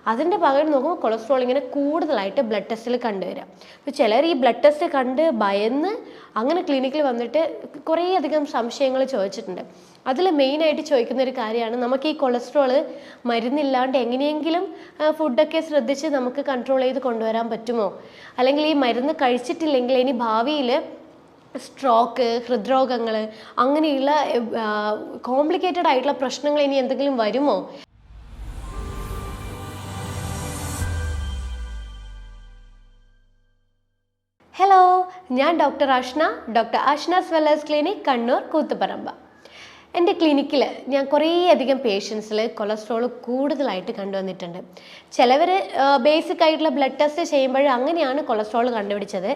അതിൻ്റെ പകരം നോക്കുമ്പോൾ കൊളസ്ട്രോൾ ഇങ്ങനെ കൂടുതലായിട്ട് ബ്ലഡ് ടെസ്റ്റിൽ കണ്ടുവരാം. അപ്പോൾ ചിലർ ഈ ബ്ലഡ് ടെസ്റ്റ് കണ്ട് ഭയന്ന് അങ്ങനെ ക്ലിനിക്കിൽ വന്നിട്ട് കുറേയധികം സംശയങ്ങൾ ചോദിച്ചിട്ടുണ്ട്. അതിൽ മെയിനായിട്ട് ചോദിക്കുന്ന ഒരു കാര്യമാണ്, നമുക്ക് ഈ കൊളസ്ട്രോൾ മരുന്നില്ലാണ്ട് എങ്ങനെയെങ്കിലും ഫുഡൊക്കെ ശ്രദ്ധിച്ച് നമുക്ക് കൺട്രോൾ ചെയ്ത് കൊണ്ടുവരാൻ പറ്റുമോ, അല്ലെങ്കിൽ ഈ മരുന്ന് കഴിച്ചിട്ടില്ലെങ്കിൽ ഇനി ഭാവിയിൽ സ്ട്രോക്ക്, ഹൃദ്രോഗങ്ങൾ, അങ്ങനെയുള്ള കോംപ്ലിക്കേറ്റഡ് ആയിട്ടുള്ള പ്രശ്നങ്ങൾ ഇനി എന്തെങ്കിലും വരുമോ? ഹലോ, ഞാൻ doctor Ashna's wellness clinic, Kannur, Koothuparamba. എൻ്റെ ക്ലിനിക്കിൽ ഞാൻ കുറേയധികം പേഷ്യൻസിൽ കൊളസ്ട്രോൾ കൂടുതലായിട്ട് കണ്ടുവന്നിട്ടുണ്ട്. ചിലവർ ബേസിക് ആയിട്ടുള്ള ബ്ലഡ് ടെസ്റ്റ് ചെയ്യുമ്പോൾ അങ്ങനെയാണ് കൊളസ്ട്രോൾ കണ്ടുപിടിച്ചത്.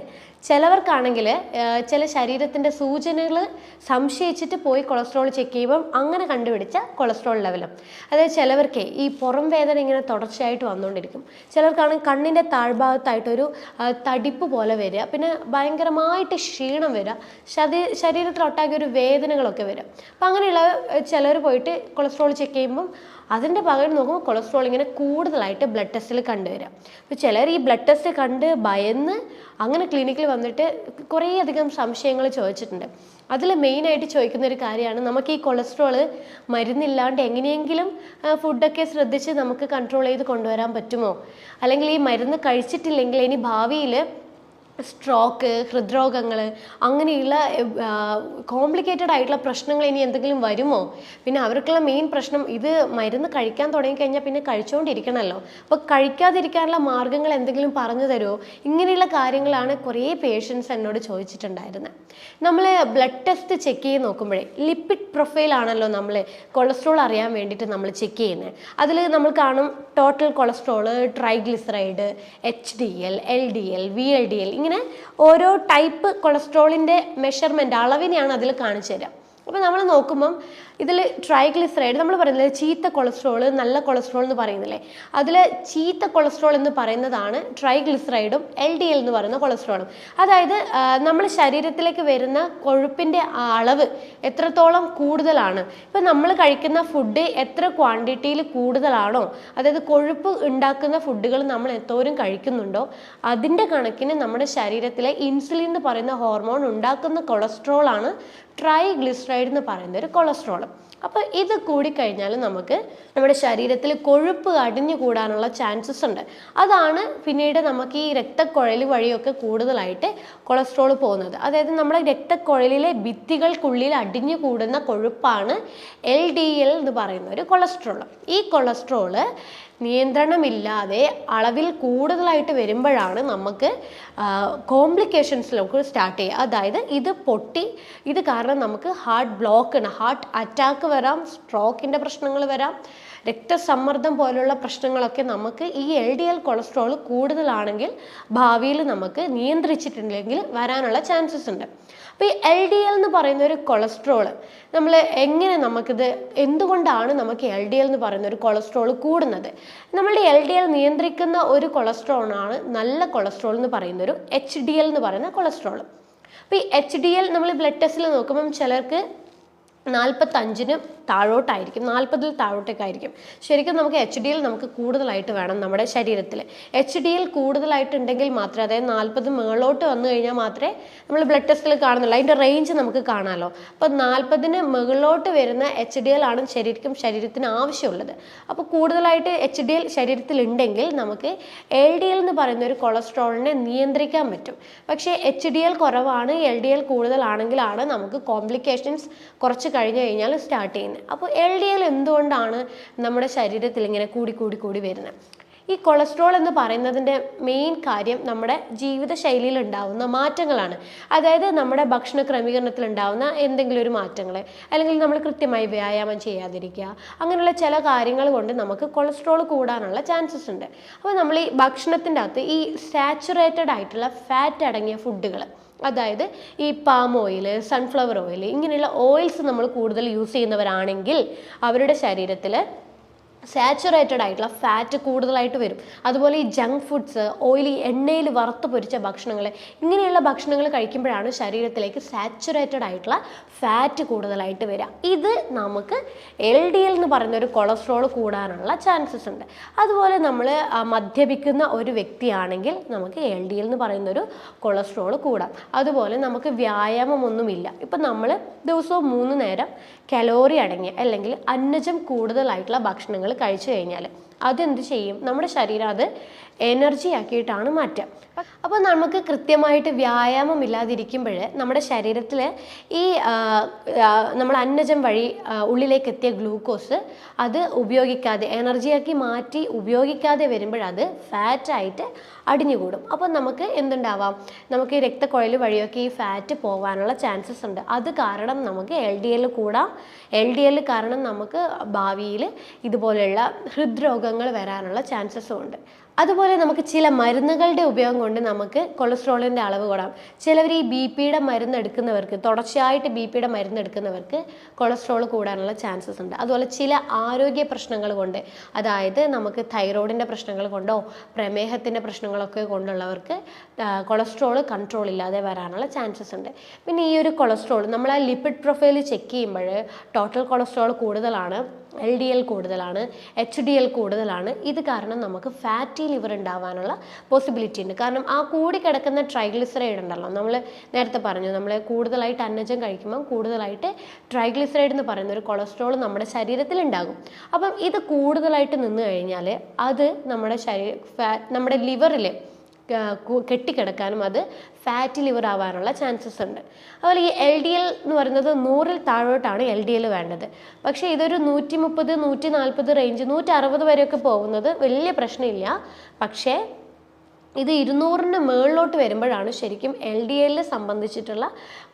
ചിലവർക്കാണെങ്കിൽ ചില ശരീരത്തിൻ്റെ സൂചനകൾ സംശയിച്ചിട്ട് പോയി കൊളസ്ട്രോൾ ചെക്ക് ചെയ്യുമ്പം അങ്ങനെ കണ്ടുപിടിച്ച കൊളസ്ട്രോൾ ലെവലും. അതായത് ചിലവർക്ക് ഈ പുറം വേദന ഇങ്ങനെ തുടർച്ചയായിട്ട് വന്നുകൊണ്ടിരിക്കും. ചിലർക്കാണെങ്കിൽ കണ്ണിൻ്റെ താഴ്ഭാഗത്തായിട്ടൊരു തടിപ്പ് പോലെ വരിക, പിന്നെ ഭയങ്കരമായിട്ട് ക്ഷീണം വരിക, ശരീരത്തിലൊട്ടാക്കിയ ഒരു വേദനകളൊക്കെ വരിക. അപ്പം അങ്ങനെയുള്ള ചിലർ പോയിട്ട് കൊളസ്ട്രോൾ ചെക്ക് ചെയ്യുമ്പം അതിൻ്റെ പകരം നോക്കുമ്പോൾ കൊളസ്ട്രോൾ ഇങ്ങനെ കൂടുതലായിട്ട് ബ്ലഡ് ടെസ്റ്റിൽ കണ്ടുവരാം. അപ്പോൾ ചിലർ ഈ ബ്ലഡ് ടെസ്റ്റ് കണ്ട് ഭയന്ന് അങ്ങനെ ക്ലിനിക്കിൽ വന്നിട്ട് കുറേയധികം സംശയങ്ങൾ ചോദിച്ചിട്ടുണ്ട്. അതിൽ മെയിനായിട്ട് ചോദിക്കുന്ന ഒരു കാര്യമാണ്, നമുക്ക് ഈ കൊളസ്ട്രോൾ മരുന്നില്ലാണ്ട് എങ്ങനെയെങ്കിലും ഫുഡൊക്കെ ശ്രദ്ധിച്ച് നമുക്ക് കൺട്രോൾ ചെയ്ത് കൊണ്ടുവരാൻ പറ്റുമോ, അല്ലെങ്കിൽ ഈ മരുന്ന് കഴിച്ചിട്ടില്ലെങ്കിൽ ഇനി ഭാവിയിൽ സ്ട്രോക്ക്, ഹൃദ്രോഗങ്ങൾ, അങ്ങനെയുള്ള കോംപ്ലിക്കേറ്റഡ് ആയിട്ടുള്ള പ്രശ്നങ്ങൾ ഇനി എന്തെങ്കിലും വരുമോ? പിന്നെ അവർക്കുള്ള മെയിൻ പ്രശ്നം, ഇത് മരുന്ന് കഴിക്കാൻ തുടങ്ങിക്കഴിഞ്ഞാൽ പിന്നെ കഴിച്ചുകൊണ്ടിരിക്കണമല്ലോ, അപ്പോൾ കഴിക്കാതിരിക്കാനുള്ള മാർഗ്ഗങ്ങൾ എന്തെങ്കിലും പറഞ്ഞു തരുമോ? ഇങ്ങനെയുള്ള കാര്യങ്ങളാണ് കുറേ പേഷ്യൻസ് എന്നോട് ചോദിച്ചിട്ടുണ്ടായിരുന്നത്. നമ്മൾ ബ്ലഡ് ടെസ്റ്റ് ചെക്ക് ചെയ്ത് നോക്കുമ്പോഴേ ലിപ്പിഡ് പ്രൊഫൈലാണല്ലോ നമ്മൾ കൊളസ്ട്രോൾ അറിയാൻ വേണ്ടിയിട്ട് നമ്മൾ ചെക്ക് ചെയ്യുന്നത്. അതിൽ നമ്മൾ കാണും total cholesterol, triglyceride, HDL, LDL, VLDL, ഇങ്ങനെ ഓരോ ടൈപ്പ് കൊളസ്ട്രോളിൻ്റെ മെഷർമെൻറ്റ്, അളവിനെയാണ് അതിൽ കാണിച്ചു തരാം. അപ്പോൾ നമ്മൾ നോക്കുമ്പം ഇതിൽ ട്രൈഗ്ലിസറൈഡ്, നമ്മൾ പറയുന്നത് ചീത്ത കൊളസ്ട്രോൾ, നല്ല കൊളസ്ട്രോൾ എന്ന് പറയുന്നില്ലേ, അതിൽ ചീത്ത കൊളസ്ട്രോൾ എന്ന് പറയുന്നതാണ് ട്രൈഗ്ലിസറൈഡും LDL എന്ന് പറയുന്ന കൊളസ്ട്രോളും. അതായത് നമ്മൾ ശരീരത്തിലേക്ക് വരുന്ന കൊഴുപ്പിൻ്റെ അളവ് എത്രത്തോളം കൂടുതലാണ്, ഇപ്പം നമ്മൾ കഴിക്കുന്ന ഫുഡ് എത്ര ക്വാണ്ടിറ്റിയിൽ കൂടുതലാണോ, അതായത് കൊഴുപ്പ് ഉണ്ടാക്കുന്ന ഫുഡുകൾ നമ്മൾ എന്തോരം കഴിക്കുന്നുണ്ടോ അതിൻ്റെ കണക്കിന് നമ്മുടെ ശരീരത്തിലെ ഇൻസുലിൻ എന്ന് പറയുന്ന ഹോർമോൺ ഉണ്ടാക്കുന്ന കൊളസ്ട്രോളാണ് ട്രൈഗ്ലിസറൈഡ് എന്ന് പറയുന്ന ഒരു കൊളസ്ട്രോൾ. അപ്പോൾ ഇത് കൂടിക്കഴിഞ്ഞാൽ നമുക്ക് നമ്മുടെ ശരീരത്തിൽ കൊഴുപ്പ് അടിഞ്ഞു കൂടാനുള്ള ചാൻസസ് ഉണ്ട്. അതാണ് പിന്നീട് നമുക്ക് ഈ രക്തക്കുഴൽ വഴിയൊക്കെ കൂടുതലായിട്ട് കൊളസ്ട്രോൾ പോകുന്നത്. അതായത് നമ്മുടെ രക്തക്കുഴലിലെ ഭിത്തികൾക്കുള്ളിൽ അടിഞ്ഞു കൂടുന്ന കൊഴുപ്പാണ് LDL എന്ന് പറയുന്ന ഒരു കൊളസ്ട്രോൾ. ഈ കൊളസ്ട്രോൾ നിയന്ത്രണമില്ലാതെ അളവിൽ കൂടുതലായിട്ട് വരുമ്പോഴാണ് നമുക്ക് കോംപ്ലിക്കേഷൻസിലൊക്കെ സ്റ്റാർട്ട് ചെയ്യുക. അതായത് ഇത് പൊട്ടി, ഇത് കാരണം നമുക്ക് ഹാർട്ട് ബ്ലോക്ക്, ഹാർട്ട് അറ്റാക്ക് വരാം, സ്ട്രോക്കിൻ്റെ പ്രശ്നങ്ങൾ വരാം, രക്തസമ്മർദ്ദം പോലുള്ള പ്രശ്നങ്ങളൊക്കെ നമുക്ക് ഈ LDL കൊളസ്ട്രോൾ കൂടുതലാണെങ്കിൽ ഭാവിയിൽ നമുക്ക് നിയന്ത്രിച്ചിട്ടുണ്ടെങ്കിൽ വരാനുള്ള ചാൻസസ് ഉണ്ട്. അപ്പോൾ ഈ LDL എന്ന് പറയുന്ന ഒരു കൊളസ്ട്രോൾ നമ്മൾ എങ്ങനെ നമുക്കിത്, എന്തുകൊണ്ടാണ് നമുക്ക് LDL എന്ന് പറയുന്ന ഒരു കൊളസ്ട്രോൾ കൂടുന്നത്? നമ്മളുടെ LDL നിയന്ത്രിക്കുന്ന ഒരു കൊളസ്ട്രോളാണ് നല്ല കൊളസ്ട്രോൾ എന്ന് പറയുന്ന ഒരു HDL എന്ന് പറയുന്ന കൊളസ്ട്രോൾ. അപ്പോൾ ഈ HDL നമ്മൾ ബ്ലഡ് ടെസ്റ്റിൽ നോക്കുമ്പം ചിലർക്ക് 45 താഴോട്ടായിരിക്കും, 40 താഴോട്ടൊക്കെ ആയിരിക്കും. ശരിക്കും നമുക്ക് HDL നമുക്ക് കൂടുതലായിട്ട് വേണം നമ്മുടെ ശരീരത്തിൽ. HDL കൂടുതലായിട്ടുണ്ടെങ്കിൽ മാത്രമേ, അതായത് 40 മുകളിലോട്ട് വന്നു കഴിഞ്ഞാൽ മാത്രമേ നമ്മൾ ബ്ലഡ് ടെസ്റ്റിൽ കാണുന്നുള്ളൂ, അതിൻ്റെ റേഞ്ച് നമുക്ക് കാണാമല്ലോ. അപ്പോൾ 40 മുകളിലോട്ട് വരുന്ന HDL ആണ് ശരീരത്തിന് ആവശ്യമുള്ളത്. അപ്പോൾ കൂടുതലായിട്ട് HDL ശരീരത്തിൽ ഉണ്ടെങ്കിൽ നമുക്ക് LDL എന്ന് പറയുന്ന ഒരു കൊളസ്ട്രോളിനെ നിയന്ത്രിക്കാൻ പറ്റും. പക്ഷേ HDL കുറവാണ്, LDL കൂടുതലാണെങ്കിലാണ് നമുക്ക് കോംപ്ലിക്കേഷൻസ് കുറച്ച് കഴിഞ്ഞ് കഴിഞ്ഞാൽ സ്റ്റാർട്ട് ചെയ്യുന്നത്. അപ്പോൾ LDL എന്തുകൊണ്ടാണ് നമ്മുടെ ശരീരത്തിൽ ഇങ്ങനെ കൂടി വരുന്നത്? ഈ കൊളസ്ട്രോൾ എന്ന് പറയുന്നതിൻ്റെ മെയിൻ കാര്യം നമ്മുടെ ജീവിതശൈലിയിൽ ഉണ്ടാകുന്ന മാറ്റങ്ങളാണ്. അതായത് നമ്മുടെ ഭക്ഷണ ക്രമീകരണത്തിൽ ഉണ്ടാകുന്ന എന്തെങ്കിലും ഒരു മാറ്റങ്ങൾ, അല്ലെങ്കിൽ നമ്മൾ കൃത്യമായി വ്യായാമം ചെയ്യാതിരിക്കുക, അങ്ങനെയുള്ള ചില കാര്യങ്ങൾ കൊണ്ട് നമുക്ക് കൊളസ്ട്രോൾ കൂടാനുള്ള ചാൻസസ് ഉണ്ട്. അപ്പോൾ നമ്മൾ ഈ ഭക്ഷണത്തിൻ്റെ അകത്ത് ഈ സാച്ചുറേറ്റഡ് ആയിട്ടുള്ള ഫാറ്റ് അടങ്ങിയ ഫുഡുകൾ, അതായത് ഈ പാം ഓയിൽ, സൺഫ്ലവർ ഓയിൽ, ഇങ്ങനെയുള്ള ഓയിൽസ് നമ്മൾ കൂടുതൽ യൂസ് ചെയ്യുന്നവരാണെങ്കിൽ അവരുടെ ശരീരത്തിൽ സാച്ചുറേറ്റഡ് ആയിട്ടുള്ള ഫാറ്റ് കൂടുതലായിട്ട് വരും. അതുപോലെ ഈ ജങ്ക് ഫുഡ്സ്, ഓയിലി എണ്ണയിൽ വറുത്ത് പൊരിച്ച ഭക്ഷണങ്ങൾ, ഇങ്ങനെയുള്ള ഭക്ഷണങ്ങൾ കഴിക്കുമ്പോഴാണ് ശരീരത്തിലേക്ക് സാച്ചുറേറ്റഡ് ആയിട്ടുള്ള ഫാറ്റ് കൂടുതലായിട്ട് വരിക. ഇത് നമുക്ക് LDL എന്ന് പറയുന്ന ഒരു കൊളസ്ട്രോൾ കൂടാനുള്ള ചാൻസസ് ഉണ്ട്. അതുപോലെ നമ്മൾ മദ്യപിക്കുന്ന ഒരു വ്യക്തിയാണെങ്കിൽ നമുക്ക് LDL എന്ന് പറയുന്ന ഒരു കൊളസ്ട്രോൾ കൂടാം. അതുപോലെ നമുക്ക് വ്യായാമമൊന്നുമില്ല, ഇപ്പം നമ്മൾ ദിവസവും 3 നേരം കലോറി അടങ്ങിയ അല്ലെങ്കിൽ അന്നജം കൂടുതലായിട്ടുള്ള ഭക്ഷണങ്ങൾ കഴിച്ചു കഴിഞ്ഞാൽ അതെന്ത് ചെയ്യും? നമ്മുടെ ശരീരം അത് എനർജി ആക്കിയിട്ടാണ് മാറ്റുക. അപ്പോൾ നമുക്ക് കൃത്യമായിട്ട് വ്യായാമം ഇല്ലാതിരിക്കുമ്പോൾ നമ്മുടെ ശരീരത്തിൽ ഈ നമ്മൾ അന്നജം വഴി ഉള്ളിലേക്ക് എത്തിയ ഗ്ലൂക്കോസ് അത് ഉപയോഗിക്കാതെ, എനർജിയാക്കി മാറ്റി ഉപയോഗിക്കാതെ വരുമ്പോഴത് ഫാറ്റായിട്ട് അടിഞ്ഞുകൂടും. അപ്പോൾ നമുക്ക് എന്തുണ്ടാവാം? നമുക്ക് ഈ രക്തക്കുഴൽ വഴിയൊക്കെ ഈ ഫാറ്റ് പോകാനുള്ള ചാൻസസ് ഉണ്ട്. അത് കാരണം നമുക്ക് LDL കൂടാം. LDL കാരണം നമുക്ക് ഭാവിയിൽ ഇതുപോലെയുള്ള ഹൃദ്രോഗങ്ങൾ വരാനുള്ള ചാൻസസും ഉണ്ട്. അതുപോലെ നമുക്ക് ചില മരുന്നുകളുടെ ഉപയോഗം കൊണ്ട് നമുക്ക് കൊളസ്ട്രോളിൻ്റെ അളവ് കൂടാം. ചിലവർ ഈ BP-യുടെ മരുന്ന് എടുക്കുന്നവർക്ക്, തുടർച്ചയായിട്ട് BP-യുടെ മരുന്ന് എടുക്കുന്നവർക്ക് കൊളസ്ട്രോൾ കൂടാനുള്ള ചാൻസസ് ഉണ്ട്. അതുപോലെ ചില ആരോഗ്യ പ്രശ്നങ്ങൾ കൊണ്ട്, അതായത് നമുക്ക് തൈറോയിഡിൻ്റെ പ്രശ്നങ്ങൾ കൊണ്ടോ പ്രമേഹത്തിൻ്റെ പ്രശ്നങ്ങളൊക്കെ കൊണ്ടുള്ളവർക്ക് കൊളസ്ട്രോൾ കൺട്രോൾ ഇല്ലാതെ വരാനുള്ള ചാൻസസ് ഉണ്ട്. പിന്നെ ഈ ഒരു കൊളസ്ട്രോൾ നമ്മൾ ആ ലിപ്പിഡ് പ്രൊഫൈൽ ചെക്ക് ചെയ്യുമ്പോൾ ടോട്ടൽ കൊളസ്ട്രോൾ കൂടുതലാണ്, LDL കൂടുതലാണ്, HDL കൂടുതലാണ്. ഇത് കാരണം നമുക്ക് ഫാറ്റി ലിവർ ഉണ്ടാവാനുള്ള പോസിബിലിറ്റി ഉണ്ട്. കാരണം ആ കൂടി കിടക്കുന്ന ട്രൈഗ്ലിസറൈഡ് ഉണ്ടല്ലോ, നമ്മൾ നേരത്തെ പറഞ്ഞു, നമ്മൾ കൂടുതലായിട്ട് അന്നജം കഴിക്കുമ്പോൾ കൂടുതലായിട്ട് ട്രൈഗ്ലിസറൈഡ് എന്ന് പറയുന്ന ഒരു കൊളസ്ട്രോൾ നമ്മുടെ ശരീരത്തിൽ ഉണ്ടാകും. അപ്പം ഇത് കൂടുതലായിട്ട് നിന്ന് കഴിഞ്ഞാൽ അത് നമ്മുടെ ലിവറിൽ കെട്ടിക്കിടക്കാനും അത് ഫാറ്റി ലിവർ ആവാനുള്ള ചാൻസസ് ഉണ്ട്. അതുപോലെ ഈ LDL എന്ന് പറയുന്നത് 100-ൽ താഴോട്ടാണ് LDL വേണ്ടത്. പക്ഷേ ഇതൊരു 130, 140 റേഞ്ച്, 160 വരെയൊക്കെ പോകുന്നത് വലിയ പ്രശ്നമില്ല. പക്ഷേ ഇത് 200-ന് മുകളിലോട്ട് വരുമ്പോഴാണ് ശരിക്കും LDL സംബന്ധിച്ചിട്ടുള്ള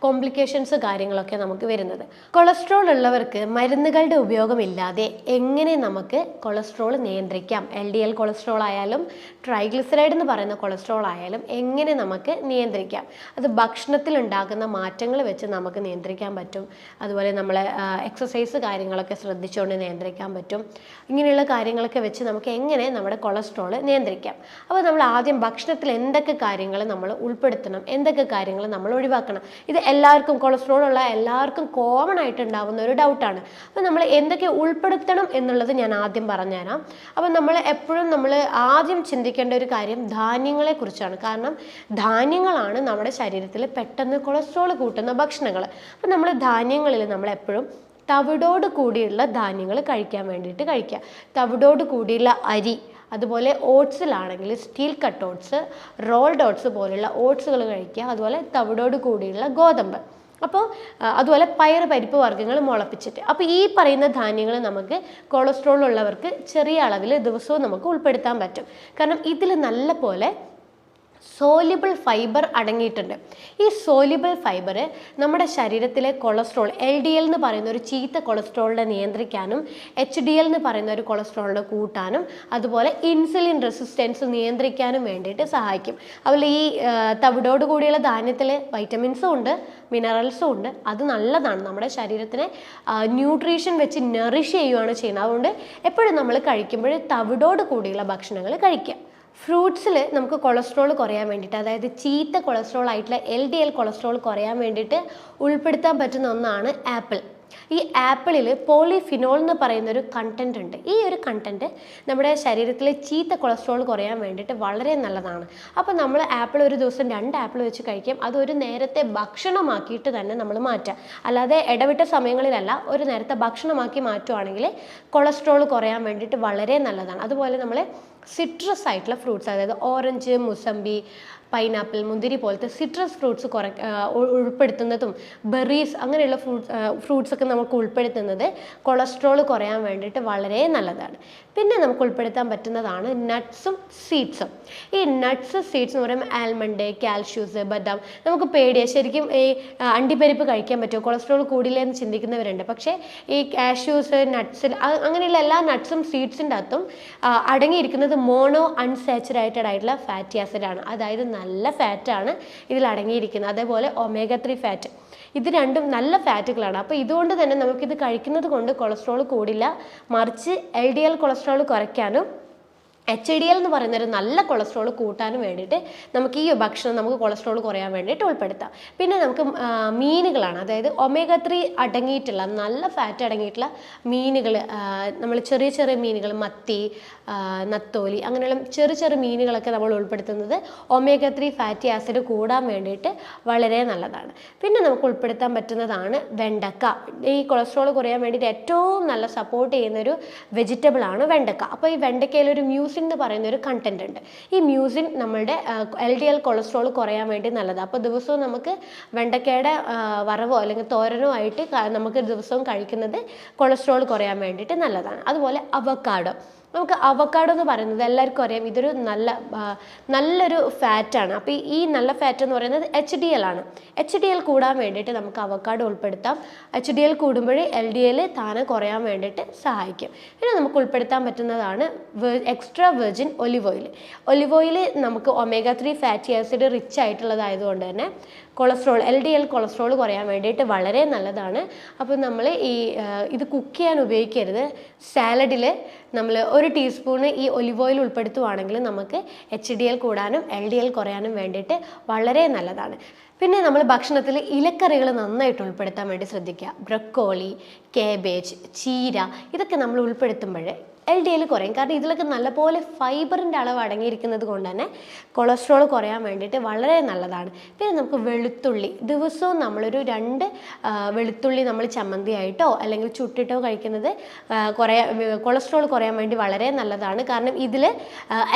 കോംപ്ലിക്കേഷൻസ് കാര്യങ്ങളൊക്കെ നമുക്ക് വരുന്നത്. കൊളസ്ട്രോൾ ഉള്ളവർക്ക് മരുന്നുകളുടെ ഉപയോഗമില്ലാതെ എങ്ങനെ നമുക്ക് കൊളസ്ട്രോൾ നിയന്ത്രിക്കാം? LDL കൊളസ്ട്രോൾ ആയാലും ട്രൈഗ്ലിസറൈഡ് എന്ന് പറയുന്ന കൊളസ്ട്രോൾ ആയാലും എങ്ങനെ നമുക്ക് നിയന്ത്രിക്കാം? അത് ഭക്ഷണത്തിൽ ഉണ്ടാകുന്ന മാറ്റങ്ങൾ വെച്ച് നമുക്ക് നിയന്ത്രിക്കാൻ പറ്റും. അതുപോലെ നമ്മൾ എക്സസൈസ് കാര്യങ്ങളൊക്കെ ശ്രദ്ധിച്ചുകൊണ്ട് നിയന്ത്രിക്കാൻ പറ്റും. ഇങ്ങനെയുള്ള കാര്യങ്ങളൊക്കെ വെച്ച് നമുക്ക് എങ്ങനെ നമ്മുടെ കൊളസ്ട്രോൾ നിയന്ത്രിക്കാം? അപ്പോൾ നമ്മൾ ആദ്യം ഭക്ഷണത്തിൽ എന്തൊക്കെ കാര്യങ്ങൾ നമ്മൾ ഉൾപ്പെടുത്തണം, എന്തൊക്കെ കാര്യങ്ങൾ നമ്മൾ ഒഴിവാക്കണം? ഇത് എല്ലാവർക്കും, കൊളസ്ട്രോൾ ഉള്ള എല്ലാവർക്കും കോമൺ ആയിട്ട് ഉണ്ടാകുന്ന ഒരു ഡൗട്ടാണ്. അപ്പോൾ നമ്മൾ എന്തൊക്കെ ഉൾപ്പെടുത്തണം എന്നുള്ളത് ഞാൻ ആദ്യം പറഞ്ഞുതരാം. അപ്പോൾ നമ്മൾ എപ്പോഴും ആദ്യം ചിന്തിക്കേണ്ട ഒരു കാര്യം ധാന്യങ്ങളെ കുറിച്ചാണ്. കാരണം ധാന്യങ്ങളാണ് നമ്മുടെ ശരീരത്തിൽ പെട്ടെന്ന് കൊളസ്ട്രോൾ കൂട്ടുന്ന ഭക്ഷണങ്ങൾ. അപ്പോൾ നമ്മൾ ധാന്യങ്ങളിൽ നമ്മളെപ്പോഴും തവിടോട് കൂടിയുള്ള ധാന്യങ്ങൾ കഴിക്കാൻ വേണ്ടിയിട്ട് കഴിക്കുക. തവിടോട് കൂടിയുള്ള അരി, അതുപോലെ ഓട്സിലാണെങ്കിൽ steel cut oats, rolled oats പോലുള്ള ഓട്സുകൾ കഴിക്കുക. അതുപോലെ തവിടോട് കൂടിയുള്ള ഗോതമ്പ്, അപ്പോൾ അതുപോലെ പരിപ്പ് വർഗ്ഗങ്ങൾ മുളപ്പിച്ചിട്ട്. അപ്പോൾ ഈ പറയുന്ന ധാന്യങ്ങൾ നമുക്ക് കൊളസ്ട്രോൾ ഉള്ളവർക്ക് ചെറിയ അളവിൽ ദിവസവും നമുക്ക് ഉൾപ്പെടുത്താൻ പറ്റും. കാരണം ഇതിൽ നല്ല പോലെ സോലിബിൾ ഫൈബർ അടങ്ങിയിട്ടുണ്ട്. ഈ സോലിബിൾ ഫൈബർ നമ്മുടെ ശരീരത്തിലെ കൊളസ്ട്രോൾ, LDL എന്ന് പറയുന്ന ഒരു ചീത്ത കൊളസ്ട്രോളിനെ നിയന്ത്രിക്കാനും HDL എന്ന് പറയുന്ന ഒരു കൊളസ്ട്രോളിനെ കൂട്ടാനും അതുപോലെ ഇൻസുലിൻ റെസിസ്റ്റൻസ് നിയന്ത്രിക്കാനും വേണ്ടിയിട്ട് സഹായിക്കും. അതുപോലെ ഈ തവിടോട് കൂടിയുള്ള ധാന്യത്തിൽ വൈറ്റമിൻസും ഉണ്ട്, മിനറൽസും ഉണ്ട്. അത് നല്ലതാണ്, നമ്മുടെ ശരീരത്തിനെ ന്യൂട്രീഷൻ വെച്ച് നറിഷ് ചെയ്യുകയാണ് ചെയ്യുന്നത്. അതുകൊണ്ട് എപ്പോഴും നമ്മൾ കഴിക്കുമ്പോൾ തവിടോട് കൂടിയുള്ള ഭക്ഷണങ്ങൾ കഴിക്കുക. ഫ്രൂട്ട്സിൽ നമുക്ക് കൊളസ്ട്രോൾ കുറയാൻ വേണ്ടിയിട്ട്, അതായത് ചീത്ത കൊളസ്ട്രോൾ ആയിട്ടുള്ള LDL കൊളസ്ട്രോൾ കുറയാൻ വേണ്ടിയിട്ട് ഉൾപ്പെടുത്താൻ പറ്റുന്ന ഒന്നാണ് ആപ്പിൾ. ഈ ആപ്പിളിൽ പോളിഫിനോൾ എന്ന് പറയുന്ന ഒരു കണ്ടന്റ് ഉണ്ട്. ഈ ഒരു കണ്ടന്റ് നമ്മുടെ ശരീരത്തിലെ ചീത്ത കൊളസ്ട്രോൾ കുറയാൻ വേണ്ടിയിട്ട് വളരെ നല്ലതാണ്. അപ്പോൾ നമ്മൾ ആപ്പിൾ ഒരു ദിവസം 2 ആപ്പിൾ വെച്ച് കഴിക്കും. അത് ഒരു നേരത്തെ ഭക്ഷണമാക്കിയിട്ട് തന്നെ നമ്മൾ മാറ്റുക, അല്ലാതെ ഇടവിട്ട സമയങ്ങളിലല്ല. ഒരു നേരത്തെ ഭക്ഷണമാക്കി മാറ്റുവാണെങ്കിൽ കൊളസ്ട്രോൾ കുറയാൻ വേണ്ടിയിട്ട് വളരെ നല്ലതാണ്. അതുപോലെ നമ്മൾ സിട്രസ് ആയിട്ടുള്ള ഫ്രൂട്ട്സ്, അതായത് ഓറഞ്ച്, മുസമ്പി, പൈനാപ്പിൾ, മുന്തിരി പോലത്തെ സിട്രസ് ഫ്രൂട്ട്സ് ഉൾപ്പെടുത്തുന്നതും ബെറീസ് അങ്ങനെയുള്ള ഫ്രൂട്ട്സ് ഒക്കെ നമുക്ക് ഉൾപ്പെടുത്തുന്നത് കൊളസ്ട്രോൾ കുറയാൻ വേണ്ടിയിട്ട് വളരെ നല്ലതാണ്. പിന്നെ നമുക്ക് ഉൾപ്പെടുത്താൻ പറ്റുന്നതാണ് നട്ട്സും സീഡ്സും. ഈ നട്ട്സ് സീഡ്സ് എന്ന് പറയുമ്പോൾ ആൽമണ്ട്, കാൽഷ്യൂസ്, ബദാം. നമുക്ക് പേടിയാണ് ശരിക്കും ഈ അണ്ടിപ്പരിപ്പ് കഴിക്കാൻ പറ്റുമോ, കൊളസ്ട്രോൾ കൂടില്ലേ എന്ന് ചിന്തിക്കുന്നവരുണ്ട്. പക്ഷേ ഈ കാഷ്യൂസ്, നട്ട്സിൽ അങ്ങനെയുള്ള എല്ലാ നട്ട്സും സീഡ്സിൻ്റെ അകത്തും അടങ്ങിയിരിക്കുന്നത് മോണോ അൺസാച്ചുറേറ്റഡ് ആയിട്ടുള്ള ഫാറ്റി ആസിഡാണ്. അതായത് നല്ല ഫാറ്റാണ് ഇതിൽ അടങ്ങിയിരിക്കുന്നത്. അതേപോലെ ഒമേഗ 3 ഫാറ്റ്, ഇത് രണ്ടും നല്ല ഫാറ്റുകളാണ്. അപ്പോൾ ഇതുകൊണ്ട് തന്നെ നമുക്കിത് കഴിക്കുന്നത് കൊണ്ട് കൊളസ്ട്രോൾ കൂടില്ല, മറിച്ച് LDL കൊളസ്ട്രോൾ കുറയ്ക്കാനും HDL എന്ന് പറയുന്നൊരു നല്ല കൊളസ്ട്രോൾ കൂട്ടാനും വേണ്ടിയിട്ട് നമുക്ക് ഈ ഭക്ഷണം നമുക്ക് കൊളസ്ട്രോൾ കുറയാൻ വേണ്ടിയിട്ട് ഉൾപ്പെടുത്താം. പിന്നെ നമുക്ക് മീനുകളാണ്, അതായത് ഒമേഗ 3 അടങ്ങിയിട്ടുള്ള നല്ല ഫാറ്റ് അടങ്ങിയിട്ടുള്ള മീനുകൾ, നമ്മൾ ചെറിയ ചെറിയ മീനുകൾ, മത്തി, നത്തോലി, അങ്ങനെയുള്ള ചെറിയ ചെറിയ മീനുകളൊക്കെ നമ്മൾ ഉൾപ്പെടുത്തുന്നത് ഒമേഗ 3 ഫാറ്റി ആസിഡ് കൂടാൻ വേണ്ടിയിട്ട് വളരെ നല്ലതാണ്. പിന്നെ നമുക്ക് ഉൾപ്പെടുത്താൻ പറ്റുന്നതാണ് വെണ്ടക്ക. ഈ കൊളസ്ട്രോൾ കുറയാൻ വേണ്ടിയിട്ട് ഏറ്റവും നല്ല സപ്പോർട്ട് ചെയ്യുന്നൊരു വെജിറ്റബിളാണ് വെണ്ടക്ക. അപ്പോൾ ഈ വെണ്ടക്കയിലൊരു മ്യൂസിൻ എന്ന് പറയുന്ന ഒരു കണ്ടന്റ് ഉണ്ട്. ഈ മ്യൂസിൻ നമ്മളുടെ LDL കൊളസ്ട്രോൾ കുറയാൻ വേണ്ടി നല്ലതാണ്. അപ്പോൾ ദിവസവും നമുക്ക് വെണ്ടക്കയുടെ വറവോ അല്ലെങ്കിൽ തോരനോ ആയിട്ട് നമുക്ക് ദിവസവും കഴിക്കുന്നത് കൊളസ്ട്രോൾ കുറയാൻ വേണ്ടിയിട്ട് നല്ലതാണ്. അതുപോലെ അവക്കാഡോ, നമുക്ക് അവക്കാഡോ എന്ന് പറയുന്നത് എല്ലാവർക്കും അറിയാം, ഇതൊരു നല്ലൊരു ഫാറ്റാണ്. അപ്പോൾ ഈ നല്ല ഫാറ്റ് എന്ന് പറയുന്നത് HDL ആണ്. HDL കൂടാൻ വേണ്ടിയിട്ട് നമുക്ക് അവക്കാഡോ ഉൾപ്പെടുത്താം. HDL കൂടുമ്പോൾ LDL താനെ കുറയാൻ വേണ്ടിയിട്ട് സഹായിക്കും. പിന്നെ നമുക്ക് ഉൾപ്പെടുത്താൻ പറ്റുന്നതാണ് extra virgin olive oil. Olive oil നമുക്ക് ഒമേഗ 3 ഫാറ്റി ആസിഡ് റിച്ച് ആയിട്ടുള്ളതായതുകൊണ്ട് തന്നെ LDL കൊളസ്ട്രോൾ കുറയാൻ വേണ്ടിയിട്ട് വളരെ നല്ലതാണ്. അപ്പോൾ നമ്മൾ ഇത് കുക്ക് ചെയ്യാൻ ഉപയോഗിക്കരുത്. സാലഡിൽ നമ്മൾ 1 ടീസ്പൂണ് ഈ ഒലിവ് ഓയിൽ ഉൾപ്പെടുത്തുവാണെങ്കിൽ നമുക്ക് HDL കൂടാനും LDL കുറയാനും വേണ്ടിയിട്ട് വളരെ നല്ലതാണ്. പിന്നെ നമ്മൾ ഭക്ഷണത്തിൽ ഇലക്കറികൾ നന്നായിട്ട് ഉൾപ്പെടുത്താൻ വേണ്ടി ശ്രദ്ധിക്കുക. ബ്രക്കോളി, കാബേജ്, ചീര, ഇതൊക്കെ നമ്മൾ ഉൾപ്പെടുത്തുമ്പോൾ LDL കുറയും. കാരണം ഇതിലൊക്കെ നല്ലപോലെ ഫൈബറിൻ്റെ അളവ് അടങ്ങിയിരിക്കുന്നത് കൊണ്ട് തന്നെ കൊളസ്ട്രോൾ കുറയാൻ വേണ്ടിയിട്ട് വളരെ നല്ലതാണ്. പിന്നെ നമുക്ക് വെളുത്തുള്ളി, ദിവസവും നമ്മളൊരു 2 വെളുത്തുള്ളി നമ്മൾ ചമ്മന്തിയായിട്ടോ അല്ലെങ്കിൽ ചുട്ടിട്ടോ കഴിക്കുന്നത് കൊളസ്ട്രോൾ കുറയാൻ വേണ്ടി വളരെ നല്ലതാണ്. കാരണം ഇതിൽ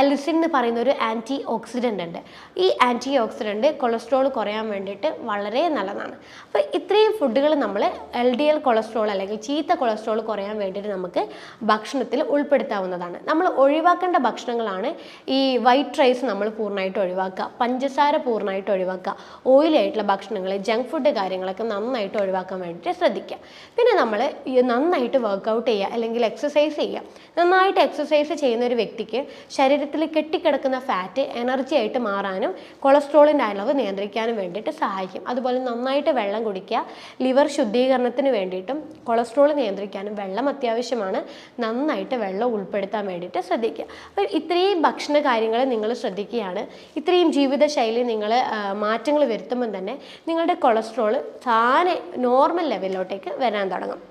അലിസിൻ എന്ന് പറയുന്ന ഒരു ആൻറ്റി ഓക്സിഡൻ്റ് ഉണ്ട്. ഈ ആൻറ്റി ഓക്സിഡൻ്റ് കൊളസ്ട്രോൾ കുറയാൻ വേണ്ടിയിട്ട് വളരെ നല്ലതാണ്. അപ്പോൾ ഇത്രയും ഫുഡുകൾ നമ്മൾ LDL കൊളസ്ട്രോൾ അല്ലെങ്കിൽ ചീത്ത കൊളസ്ട്രോൾ കുറയാൻ വേണ്ടിയിട്ട് നമുക്ക് ഭക്ഷണത്തിൽ ഉൾപ്പെടുത്താവുന്നതാണ്. നമ്മൾ ഒഴിവാക്കേണ്ട ഭക്ഷണങ്ങളാണ് ഈ വൈറ്റ് റൈസ് നമ്മൾ പൂർണ്ണമായിട്ട് ഒഴിവാക്കുക, പഞ്ചസാര പൂർണ്ണമായിട്ട് ഒഴിവാക്കുക, ഓയിലി ആയിട്ടുള്ള ഭക്ഷണങ്ങൾ, ജങ്ക് ഫുഡ് കാര്യങ്ങളൊക്കെ നന്നായിട്ട് ഒഴിവാക്കാൻ വേണ്ടിയിട്ട് ശ്രദ്ധിക്കുക. പിന്നെ നമ്മൾ നന്നായിട്ട് വർക്കൗട്ട് ചെയ്യുക അല്ലെങ്കിൽ എക്സസൈസ് ചെയ്യുക. നന്നായിട്ട് എക്സസൈസ് ചെയ്യുന്ന ഒരു വ്യക്തിക്ക് ശരീരത്തിൽ കെട്ടിക്കിടക്കുന്ന ഫാറ്റ് എനർജി ആയിട്ട് മാറാനും കൊളസ്ട്രോളിൻ്റെ അളവ് നിയന്ത്രിക്കാനും വേണ്ടിയിട്ട് സഹായിക്കും. അതുപോലെ നന്നായിട്ട് വെള്ളം കുടിക്കുക. ലിവർ ശുദ്ധീകരണത്തിന് വേണ്ടിയിട്ടും കൊളസ്ട്രോൾ നിയന്ത്രിക്കാനും വെള്ളം അത്യാവശ്യമാണ്. നന്നായിട്ട് വെള്ളം ഉൾപ്പെടുത്താൻ വേണ്ടിയിട്ട് ശ്രദ്ധിക്കുക. അപ്പോൾ ഇത്രയും ഭക്ഷണ കാര്യങ്ങൾ നിങ്ങൾ ശ്രദ്ധിക്കുകയാണ്, ഇത്രയും ജീവിതശൈലി നിങ്ങൾ മാറ്റങ്ങൾ വരുത്തുമ്പം തന്നെ നിങ്ങളുടെ കൊളസ്ട്രോൾ താനെ നോർമൽ ലെവലിലോട്ടേക്ക് വരാൻ തുടങ്ങും.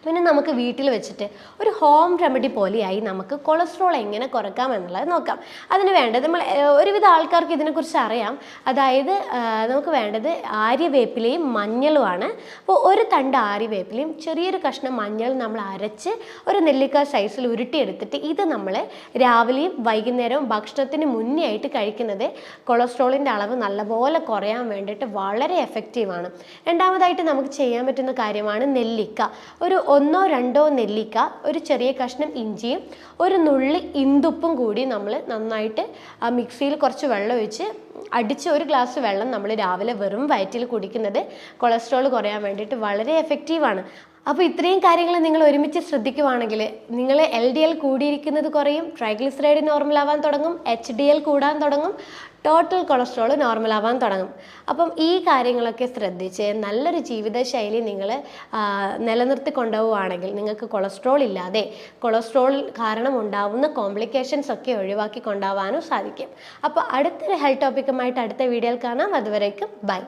പിന്നെ നമുക്ക് വീട്ടിൽ വെച്ചിട്ട് ഒരു ഹോം റെമഡി പോലെയായി നമുക്ക് കൊളസ്ട്രോൾ എങ്ങനെ കുറയ്ക്കാം എന്നുള്ളത് നോക്കാം. അതിന് വേണ്ടത് നമ്മൾ ഒരുവിധ ആൾക്കാർക്ക് ഇതിനെക്കുറിച്ച് അറിയാം. അതായത് നമുക്ക് വേണ്ടത് ആര്യവേപ്പിലയും മഞ്ഞളുമാണ്. അപ്പോൾ 1 തണ്ട് ആര്യവേപ്പിലയും ചെറിയൊരു കഷ്ണം മഞ്ഞൾ നമ്മൾ അരച്ച് ഒരു നെല്ലിക്ക സൈസിൽ ഉരുട്ടിയെടുത്തിട്ട് ഇത് നമ്മൾ രാവിലെയും വൈകുന്നേരവും ഭക്ഷണത്തിന് മുന്നേ ആയിട്ട് കഴിക്കുന്നത് കൊളസ്ട്രോളിൻ്റെ അളവ് നല്ലപോലെ കുറയാൻ വേണ്ടിയിട്ട് വളരെ എഫക്റ്റീവാണ്. രണ്ടാമതായിട്ട് നമുക്ക് ചെയ്യാൻ പറ്റുന്ന കാര്യമാണ് നെല്ലിക്ക. ഒരു 1-2 നെല്ലിക്ക, ഒരു ചെറിയ കഷ്ണം ഇഞ്ചിയും 1 നുള്ളി ഇന്ദുപ്പും കൂടി നമ്മൾ നന്നായിട്ട് മിക്സിയിൽ കുറച്ച് വെള്ളം ഒഴിച്ച് അടിച്ച് 1 ഗ്ലാസ് വെള്ളം നമ്മൾ രാവിലെ വെറും വയറ്റിൽ കുടിക്കുന്നത് കൊളസ്ട്രോൾ കുറയാൻ വേണ്ടിയിട്ട് വളരെ എഫക്റ്റീവാണ്. അപ്പോൾ ഇത്രയും കാര്യങ്ങൾ നിങ്ങൾ ഒരുമിച്ച് ശ്രദ്ധിക്കുവാണെങ്കിൽ നിങ്ങൾ LDL കൂടിയിരിക്കുന്നത് കുറയും, ട്രൈഗ്ലിസറൈഡ് നോർമൽ ആവാൻ തുടങ്ങും, HDL കൂടാൻ തുടങ്ങും, ടോട്ടൽ കൊളസ്ട്രോൾ നോർമൽ ആവാൻ തുടങ്ങും. അപ്പം ഈ കാര്യങ്ങളൊക്കെ ശ്രദ്ധിച്ച് നല്ലൊരു ജീവിതശൈലി നിങ്ങൾ നിലനിർത്തി കൊണ്ടുപോവുകയാണെങ്കിൽ നിങ്ങൾക്ക് കൊളസ്ട്രോൾ ഇല്ലാതെ കൊളസ്ട്രോൾ കാരണം ഉണ്ടാവുന്ന കോംപ്ലിക്കേഷൻസ് ഒക്കെ ഒഴിവാക്കി കൊണ്ടുപോകാനും സാധിക്കും. അപ്പോൾ അടുത്തൊരു ഹെൽത്ത് ടോപ്പിക്കുമായിട്ട് അടുത്ത വീഡിയോയിൽ കാണാം. അതുവരേക്കും ബൈ.